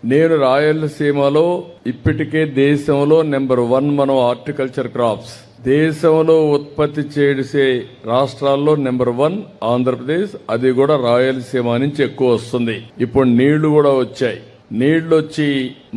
నేను రాయలసీమలో ఇప్పటికే దేశంలో నెంబర్ 1 మనం హార్టికల్చర్ క్రాప్స్ దేశంలో ఉత్పత్తి చేసే రాష్ట్రాల్లో నెంబర్ 1 ఆంధ్రప్రదేశ్. అది కూడా రాయలసీమ నుంచి ఎక్కువ వస్తుంది. ఇప్పుడు నీళ్లు కూడా వచ్చాయి. నీళ్లు వచ్చి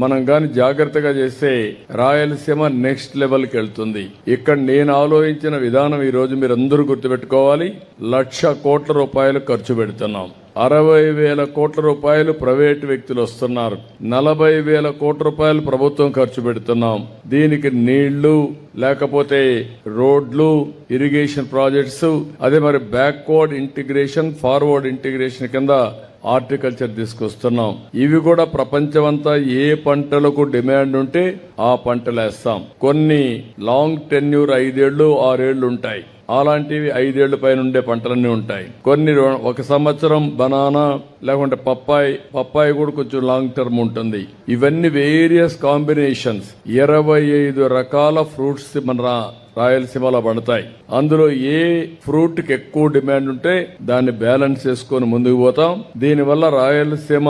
మనం గాని జాగ్రత్తగా చేస్తే రాయలసీమ నెక్స్ట్ లెవెల్కి వెళ్తుంది. ఇక్కడ నేను ఆలోచించిన విధానం ఈ రోజు మీరందరూ గుర్తుపెట్టుకోవాలి. 1,00,000 కోట్ల రూపాయలు ఖర్చు పెడుతున్నాం. 60,000 కోట్ల రూపాయలు ప్రైవేటు వ్యక్తులు వస్తున్నారు. 40,000 కోట్ల రూపాయలు ప్రభుత్వం ఖర్చు పెడుతున్నాం. దీనికి నీళ్లు లేకపోతే రోడ్లు, ఇరిగేషన్ ప్రాజెక్ట్స్, అదే మరి బ్యాక్వర్డ్ ఇంటిగ్రేషన్, ఫార్వర్డ్ ఇంటిగ్రేషన్ కింద హార్టికల్చర్ తీసుకొస్తున్నాం. ఇవి కూడా ప్రపంచమంతా ఏ పంటలకు డిమాండ్ ఉంటే ఆ పంటలు వేస్తాం. కొన్ని లాంగ్ టెన్యూర్ 5 ఏళ్లు 6 ఏళ్లు ఉంటాయి. అలాంటివి 5 ఏళ్ల పైన ఉండే పంటలన్నీ ఉంటాయి. కొన్ని 1 సంవత్సరం బనానా లేకుంటే పప్పాయి కూడా కొంచెం లాంగ్ టర్మ్ ఉంటుంది. ఇవన్నీ వేరియస్ కాంబినేషన్స్ 25 రకాల ఫ్రూట్స్ మన రాయలసీమలో పడతాయి. అందులో ఏ ఫ్రూట్ కి ఎక్కువ డిమాండ్ ఉంటే దాన్ని బ్యాలెన్స్ చేసుకుని ముందుకు పోతాం. దీనివల్ల రాయలసీమ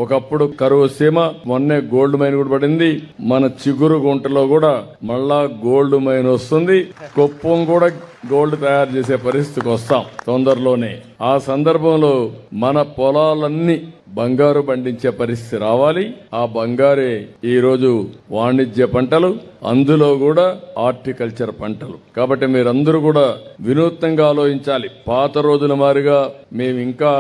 ఒకప్పుడు కరువు సీమ, మొన్నే గోల్డ్ మైన్ కూడా పడింది. మన చిగురు గుంటలో కూడా మళ్ళా గోల్డ్ మైన్ వస్తుంది. కుప్పం కూడా గోల్డ్ తయారు చేసే పరిస్థితికి వస్తాం తొందరలోనే. ఆ సందర్భంలో మన పొలాలన్నీ బంగారు పండించే పరిస్థితి రావాలి. ఆ బంగారే ఈ రోజు వాణిజ్య పంటలు, అందులో కూడా హార్టికల్చర్ పంటలు. కాబట్టి మీరందరూ కూడా వినూత్నంగా ఆలోచించాలి. పాత రోజుల మాదిరిగా మేము ఇంకా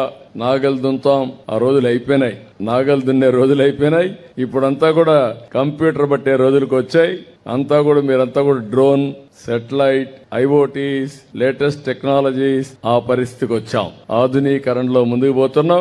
నాగలు దున్నుతాం, ఆ రోజులు అయిపోయినాయి. నాగలు దున్నే రోజులు అయిపోయినాయి. ఇప్పుడంతా కూడా కంప్యూటర్ బట్టే రోజులకు వచ్చాయి. అంతా కూడా మీరంతా కూడా drone, satellite, IoTs, latest technologies, ఆ పరిస్థితికి వచ్చాం. ఆధునీకరణలో ముందుకు పోతున్నాం.